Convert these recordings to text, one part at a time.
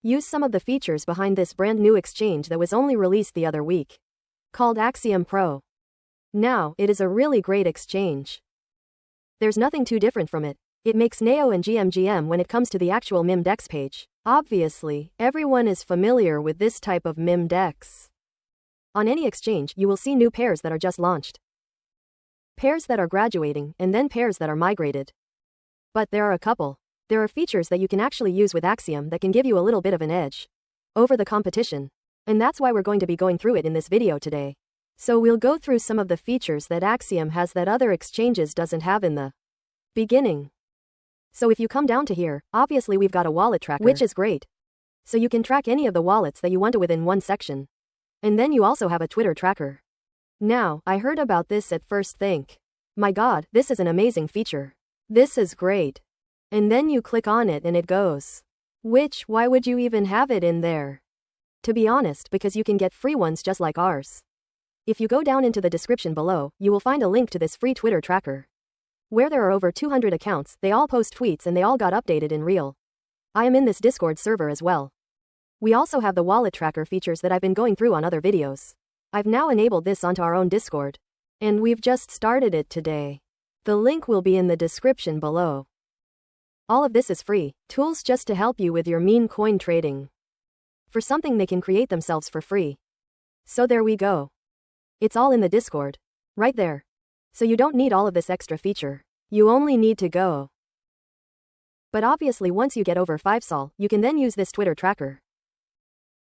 use some of the features behind this brand new exchange that was only released the other week, called Axiom Pro. Now, it is a really great exchange. There's nothing too different from it. It makes NEO and GMGM when it comes to the actual MIM DEX page. Obviously, everyone is familiar with this type of MIM DEX. On any exchange, you will see new pairs that are just launched, pairs that are graduating, and then pairs that are migrated. But there are a couple. There are features that you can actually use with Axiom that can give you a little bit of an edge over the competition. And that's why we're going to be going through it in this video today. So we'll go through some of the features that Axiom has that other exchanges doesn't have in the beginning. So if you come down to here, obviously we've got a wallet tracker, which is great. So you can track any of the wallets that you want to within one section. And then you also have a Twitter tracker. Now, I heard about this at first think, my God, this is an amazing feature. This is great. And then you click on it and it goes. Why would you even have it in there? To be honest, because you can get free ones just like ours. If you go down into the description below, you will find a link to this free Twitter tracker, where there are over 200 accounts, they all post tweets and they all got updated in real. I am in this Discord server as well. We also have the wallet tracker features that I've been going through on other videos. I've now enabled this onto our own Discord. And we've just started it today. The link will be in the description below. All of this is free, tools just to help you with your meme coin trading. For something they can create themselves for free. So there we go. It's all in the Discord. Right there. So you don't need all of this extra feature. You only need to go. But obviously once you get over 5 sol, you can then use this Twitter tracker.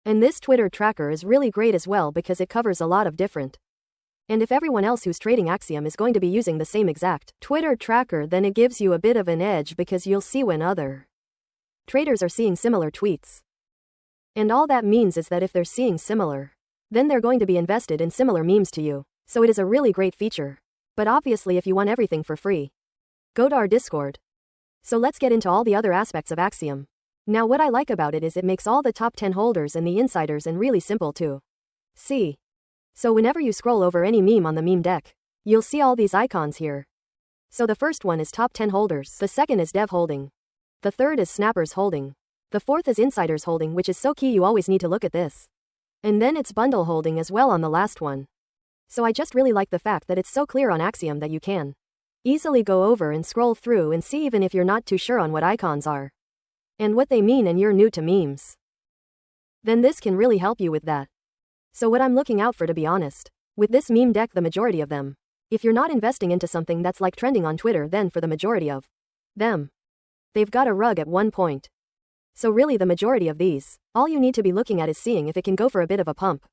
And this Twitter tracker is really great as well because it covers a lot of different. And if everyone else who's trading Axiom is going to be using the same exact Twitter tracker, then it gives you a bit of an edge because you'll see when other traders are seeing similar tweets. And all that means is that if they're seeing similar, then they're going to be invested in similar memes to you. So it is a really great feature. But obviously if you want everything for free, go to our Discord. So let's get into all the other aspects of Axiom. Now what I like about it is it makes all the top 10 holders and the insiders and really simple to see. So whenever you scroll over any meme on the meme deck, you'll see all these icons here. So the first one is top 10 holders, the second is dev holding, the third is snappers holding, the fourth is insiders holding, which is so key, you always need to look at this. And then it's bundle holding as well on the last one. So I just really like the fact that it's so clear on Axiom that you can easily go over and scroll through and see even if you're not too sure on what icons are and what they mean and you're new to memes. Then this can really help you with that. So what I'm looking out for, to be honest, with this meme deck, the majority of them, if you're not investing into something that's like trending on Twitter, then for the majority of them, they've got a rug at one point. So really the majority of these, all you need to be looking at is seeing if it can go for a bit of a pump.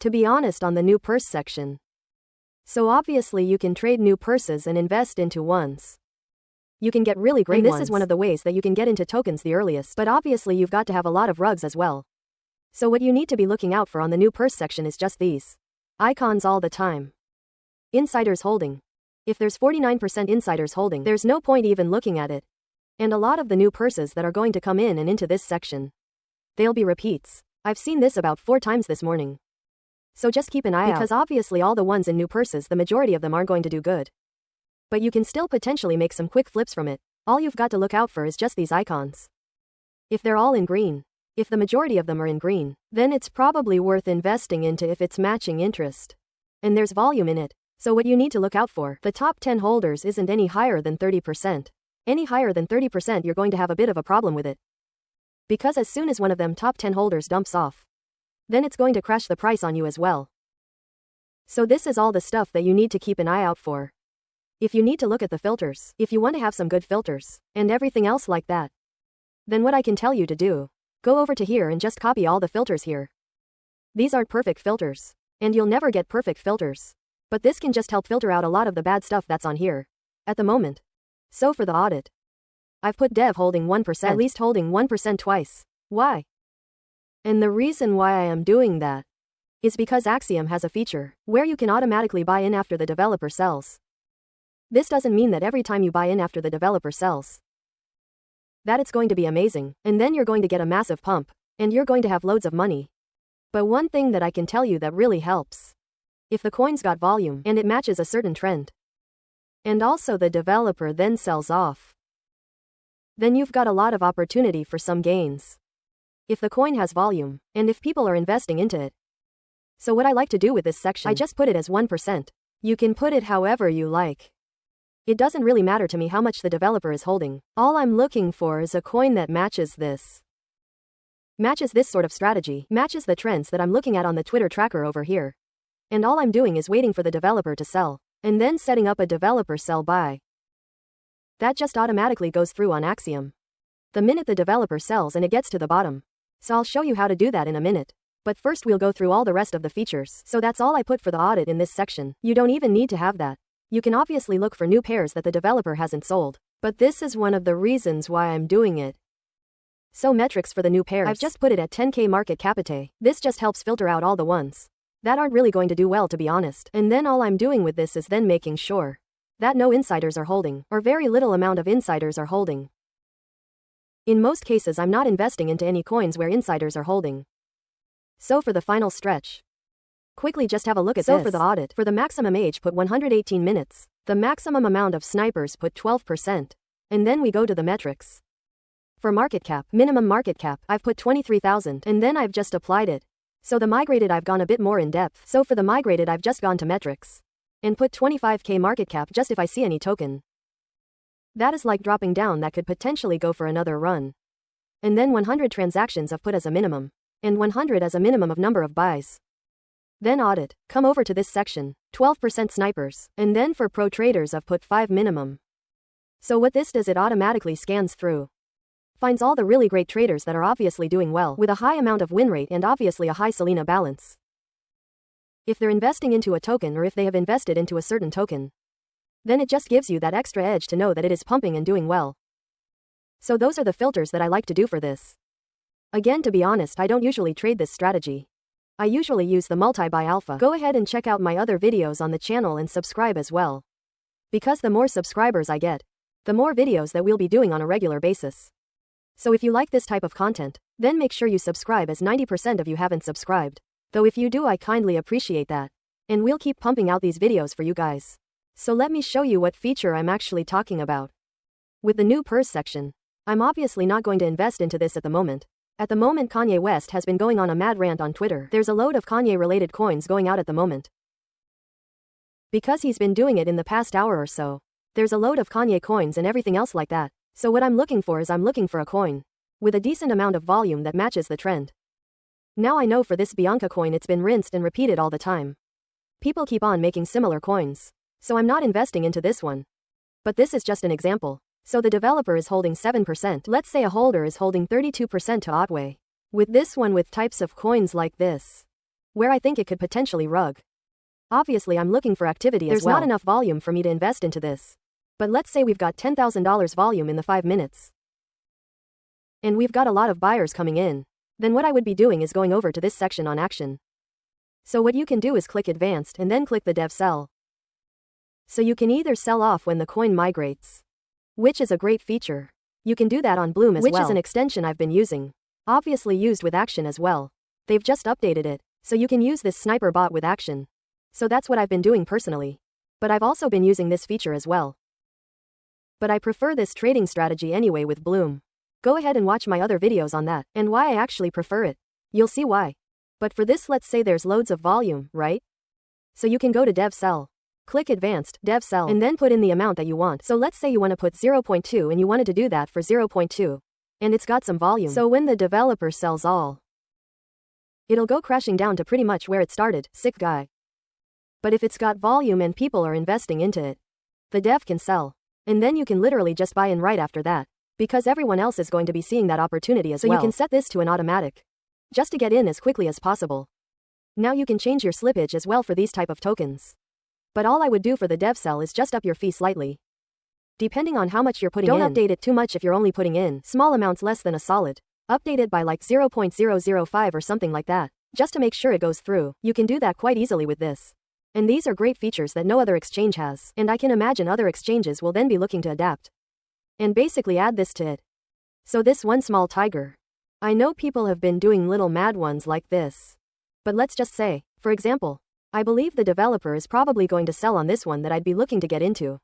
To be honest, on the new purse section. So obviously you can trade new purses and invest into ones. You can get really great ones. And this is one of the ways that you can get into tokens the earliest, but obviously you've got to have a lot of rugs as well. So what you need to be looking out for on the new purse section is just these icons all the time. Insiders holding. If there's 49% insiders holding, there's no point even looking at it. And a lot of the new purses that are going to come in and into this section, they'll be repeats. I've seen this about 4 times this morning. So just keep an eye out, because obviously all the ones in new purses, the majority of them aren't going to do good. But you can still potentially make some quick flips from it. All you've got to look out for is just these icons. If they're all in green, if the majority of them are in green, then it's probably worth investing into if it's matching interest. And there's volume in it. So what you need to look out for, the top 10 holders isn't any higher than 30%. Any higher than 30%, you're going to have a bit of a problem with it. Because as soon as one of them top 10 holders dumps off, then it's going to crash the price on you as well. So this is all the stuff that you need to keep an eye out for. If you need to look at the filters, if you want to have some good filters, and everything else like that, then what I can tell you to do, go over to here and just copy all the filters here. These aren't perfect filters, and you'll never get perfect filters. But this can just help filter out a lot of the bad stuff that's on here at the moment. So for the audit, I've put dev holding 1%, at least holding 1% twice. Why? And the reason why I am doing that is because Axiom has a feature where you can automatically buy in after the developer sells. This doesn't mean that every time you buy in after the developer sells, that it's going to be amazing, and then you're going to get a massive pump, and you're going to have loads of money. But one thing that I can tell you that really helps, if the coin's got volume and it matches a certain trend, and also the developer then sells off, then you've got a lot of opportunity for some gains. if the coin has volume, and if people are investing into it. So what I like to do with this section, I just put it as 1%. You can put it however you like. It doesn't really matter to me how much the developer is holding. All I'm looking for is a coin that matches this. Matches this sort of strategy, matches the trends that I'm looking at on the Twitter tracker over here. And all I'm doing is waiting for the developer to sell, and then setting up a developer sell buy. That just automatically goes through on Axiom. The minute the developer sells and it gets to the bottom. So I'll show you how to do that in a minute. But first we'll go through all the rest of the features. So that's all I put for the audit in this section. You don't even need to have that. You can obviously look for new pairs that the developer hasn't sold. But this is one of the reasons why I'm doing it. So metrics for the new pairs. I've just put it at 10k market capita. This just helps filter out all the ones that aren't really going to do well, to be honest. And then all I'm doing with this is then making sure that no insiders are holding, or very little amount of insiders are holding. In most cases I'm not investing into any coins where insiders are holding. So for the final stretch, quickly just have a look at this. So for the audit, for the maximum age put 118 minutes. The maximum amount of snipers put 12%. And then we go to the metrics. For market cap, minimum market cap, I've put 23,000, and then I've just applied it. So the migrated I've gone a bit more in depth. So for the migrated I've just gone to metrics and put 25k market cap just if I see any token that is like dropping down that could potentially go for another run. And then 100 transactions I've put as a minimum, and 100 as a minimum of number of buys. Then audit, come over to this section, 12% snipers, and then for pro traders I've put 5 minimum. So what this does, it automatically scans through, finds all the really great traders that are obviously doing well with a high amount of win rate and obviously a high Selena balance. If they're investing into a token or if they have invested into a certain token, then it just gives you that extra edge to know that it is pumping and doing well. So those are the filters that I like to do for this. Again, to be honest, I don't usually trade this strategy. I usually use the multi-buy alpha. Go ahead and check out my other videos on the channel and subscribe as well. Because the more subscribers I get, the more videos that we'll be doing on a regular basis. So if you like this type of content, then make sure you subscribe, as 90% of you haven't subscribed. Though if you do, I kindly appreciate that. And we'll keep pumping out these videos for you guys. So let me show you what feature I'm actually talking about. With the new pairs section, I'm obviously not going to invest into this at the moment. At the moment Kanye West has been going on a mad rant on Twitter. There's a load of Kanye related coins going out at the moment. Because he's been doing it in the past hour or so. There's a load of Kanye coins and everything else like that. So what I'm looking for is I'm looking for a coin with a decent amount of volume that matches the trend. Now I know for this Bianca coin it's been rinsed and repeated all the time. People keep on making similar coins. So I'm not investing into this one. But this is just an example. So the developer is holding 7%. Let's say a holder is holding 32% to Otway. With this one, with types of coins like this, where I think it could potentially rug. Obviously I'm looking for activity as well. There's not enough volume for me to invest into this. But let's say we've got $10,000 volume in the 5 minutes. And we've got a lot of buyers coming in. Then what I would be doing is going over to this section on action. So what you can do is click advanced and then click the dev sell. So you can either sell off when the coin migrates, which is a great feature. You can do that on Bloom as well, which is an extension I've been using. Obviously used with Action as well. They've just updated it, so you can use this sniper bot with Action. So that's what I've been doing personally. But I've also been using this feature as well. But I prefer this trading strategy anyway with Bloom. Go ahead and watch my other videos on that, and why I actually prefer it. You'll see why. But for this, let's say there's loads of volume, right? So you can go to dev sell. Click advanced, dev sell, and then put in the amount that you want. So let's say you want to put 0.2 and you wanted to do that for 0.2. And it's got some volume. So when the developer sells all, it'll go crashing down to pretty much where it started, sick guy. But if it's got volume and people are investing into it, the dev can sell. And then you can literally just buy in right after that. Because everyone else is going to be seeing that opportunity as well. So you can set this to an automatic, just to get in as quickly as possible. Now you can change your slippage as well for these type of tokens. But all I would do for the dev sell is just up your fee slightly. Depending on how much you're putting in. Don't update it too much if you're only putting in small amounts less than a solid. Update it by like 0.005 or something like that, just to make sure it goes through. You can do that quite easily with this. And these are great features that no other exchange has, and I can imagine other exchanges will then be looking to adapt and basically add this to it. So this one small tiger. I know people have been doing little mad ones like this. But let's just say, for example, I believe the developer is probably going to sell on this one that I'd be looking to get into.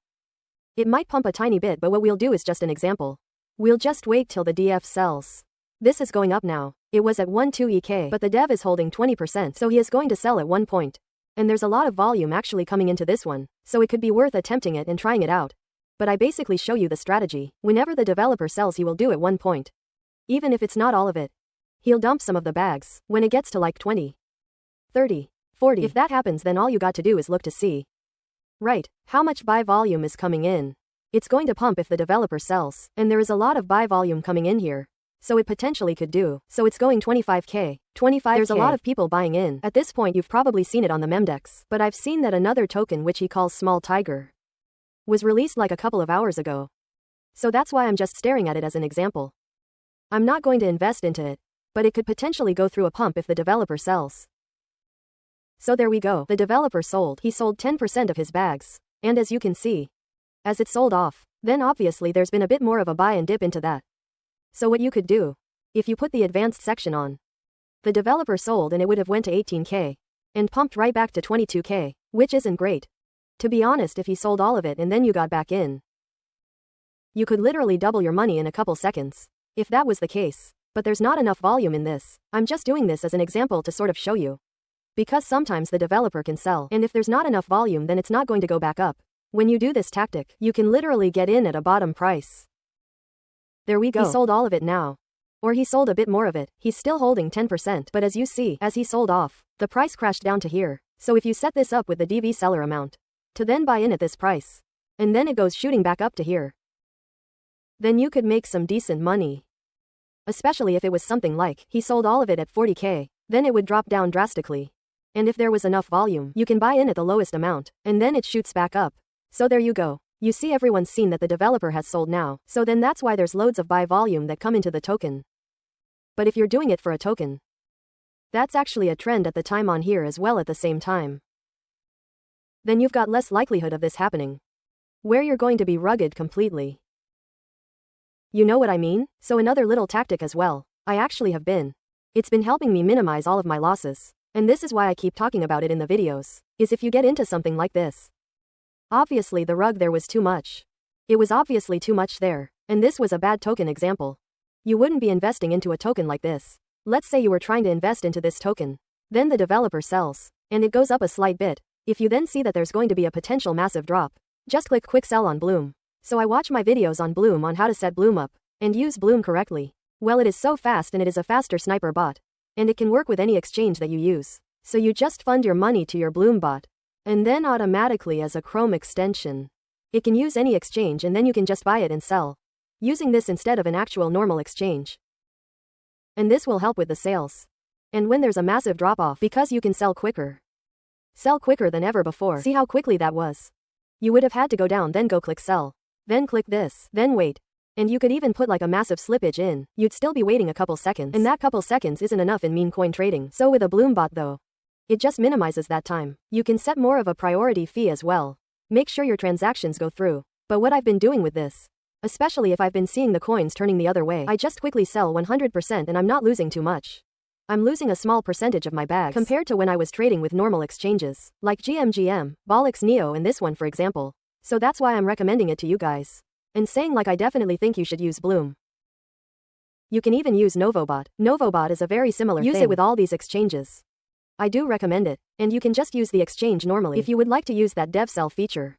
It might pump a tiny bit, but what we'll do is just an example. We'll just wait till the DF sells. This is going up now. It was at 12 EK, but the dev is holding 20%, so he is going to sell at one point. And there's a lot of volume actually coming into this one, so it could be worth attempting it and trying it out. But I basically show you the strategy. Whenever the developer sells, he will do at one point. Even if it's not all of it. He'll dump some of the bags when it gets to like 20, 30, 40. If that happens, then all you got to do is look to see. Right, how much buy volume is coming in. It's going to pump if the developer sells, and there is a lot of buy volume coming in here. So it potentially could do. So it's going 25k, 25k. There's a lot of people buying in. At this point you've probably seen it on the memdex, but I've seen that another token which he calls Small Tiger was released like a couple of hours ago. So that's why I'm just staring at it as an example. I'm not going to invest into it, but it could potentially go through a pump if the developer sells. So there we go. The developer sold. He sold 10% of his bags. And as you can see, as it sold off, then obviously there's been a bit more of a buy and dip into that. So what you could do, if you put the advanced section on, the developer sold and it would have went to 18k, and pumped right back to 22k, which isn't great. To be honest, if he sold all of it and then you got back in, you could literally double your money in a couple seconds, if that was the case. But there's not enough volume in this. I'm just doing this as an example to sort of show you. Because sometimes the developer can sell, and if there's not enough volume then it's not going to go back up. When you do this tactic, you can literally get in at a bottom price. There we go. He sold all of it now. Or he sold a bit more of it. He's still holding 10%, but as you see, as he sold off, the price crashed down to here. So if you set this up with the DV seller amount, to then buy in at this price, and then it goes shooting back up to here, then you could make some decent money. Especially if it was something like, he sold all of it at 40k, then it would drop down drastically. And if there was enough volume, you can buy in at the lowest amount, and then it shoots back up. So there you go. You see, everyone's seen that the developer has sold now, so then that's why there's loads of buy volume that come into the token. But if you're doing it for a token, that's actually a trend at the time on here as well at the same time, then you've got less likelihood of this happening, where you're going to be rugged completely. You know what I mean? So another little tactic as well, I actually have been. It's been helping me minimize all of my losses, and this is why I keep talking about it in the videos, is if you get into something like this. Obviously the rug there was too much. It was obviously too much there, and this was a bad token example. You wouldn't be investing into a token like this. Let's say you were trying to invest into this token. Then the developer sells, and it goes up a slight bit. If you then see that there's going to be a potential massive drop, just click quick sell on Bloom. So I watch my videos on Bloom on how to set Bloom up, and use Bloom correctly. Well, it is so fast and it is a faster sniper bot. And it can work with any exchange that you use. So you just fund your money to your Bloom bot, and then automatically as a Chrome extension. It can use any exchange and then you can just buy it and sell, using this instead of an actual normal exchange. And this will help with the sales. And when there's a massive drop off, because you can sell quicker. Sell quicker than ever before. See how quickly that was? You would have had to go down, then go click sell. Then click this, then wait. And you could even put like a massive slippage in. You'd still be waiting a couple seconds. And that couple seconds isn't enough in meme coin trading. So with a Bloom bot though, it just minimizes that time. You can set more of a priority fee as well. Make sure your transactions go through. But what I've been doing with this, especially if I've been seeing the coins turning the other way, I just quickly sell 100% and I'm not losing too much. I'm losing a small percentage of my bags compared to when I was trading with normal exchanges, like GMGM, Bolix Neo and this one for example. So that's why I'm recommending it to you guys. And saying like I definitely think you should use Bloom. You can even use Novobot. Novobot is a very similar thing. Use it with all these exchanges. I do recommend it, and you can just use the exchange normally if you would like to use that dev sell feature.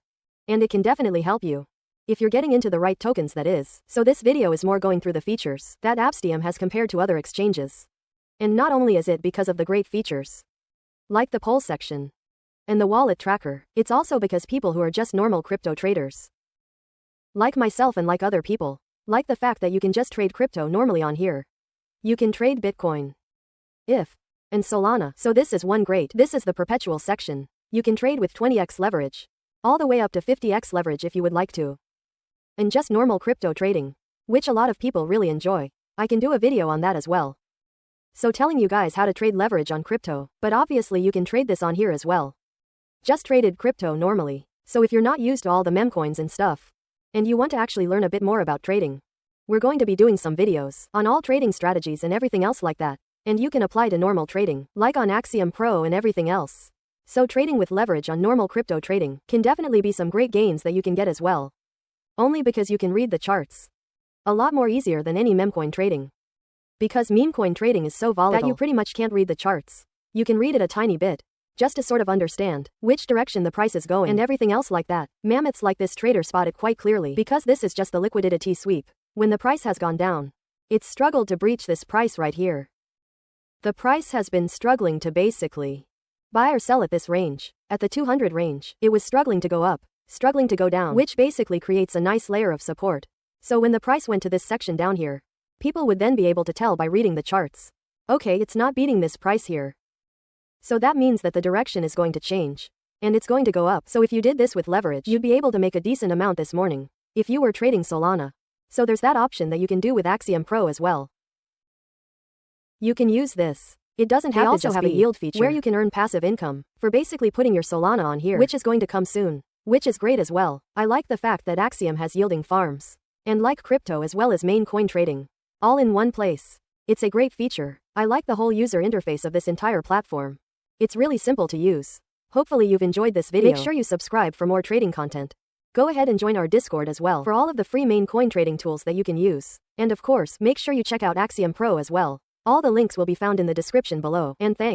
And it can definitely help you. If you're getting into the right tokens, that is. So this video is more going through the features that Axiom has compared to other exchanges. And not only is it because of the great features, like the poll section and the wallet tracker, it's also because people who are just normal crypto traders, like myself and like other people, like the fact that you can just trade crypto normally on here. You can trade Bitcoin, ETH, and Solana. So this is this is the perpetual section. You can trade with 20x leverage, all the way up to 50x leverage if you would like to. And just normal crypto trading, which a lot of people really enjoy. I can do a video on that as well. So telling you guys how to trade leverage on crypto, but obviously you can trade this on here as well. Just traded crypto normally. So if you're not used to all the meme coins and stuff, and you want to actually learn a bit more about trading, we're going to be doing some videos on all trading strategies and everything else like that. And you can apply to normal trading, like on Axiom Pro and everything else. So trading with leverage on normal crypto trading can definitely be some great gains that you can get as well. Only because you can read the charts a lot more easier than any meme coin trading. Because meme coin trading is so volatile that you pretty much can't read the charts. You can read it a tiny bit, just to sort of understand which direction the price is going and everything else like that. Mammoths like this trader spot it quite clearly because this is just the liquidity sweep. When the price has gone down, it's struggled to breach this price right here. The price has been struggling to basically buy or sell at this range. At the 200 range, it was struggling to go up, struggling to go down, which basically creates a nice layer of support. So when the price went to this section down here, people would then be able to tell by reading the charts. Okay, it's not beating this price here. So that means that the direction is going to change. And it's going to go up. So if you did this with leverage, you'd be able to make a decent amount this morning if you were trading Solana. So there's that option that you can do with Axiom Pro as well. You can use this. It doesn't have to also have a yield feature where you can earn passive income for basically putting your Solana on here, which is going to come soon, which is great as well. I like the fact that Axiom has yielding farms and like crypto as well as main coin trading all in one place. It's a great feature. I like the whole user interface of this entire platform. It's really simple to use. Hopefully you've enjoyed this video. Make sure you subscribe for more trading content. Go ahead and join our Discord as well for all of the free main coin trading tools that you can use. And of course, make sure you check out Axiom Pro as well. All the links will be found in the description below. And thanks.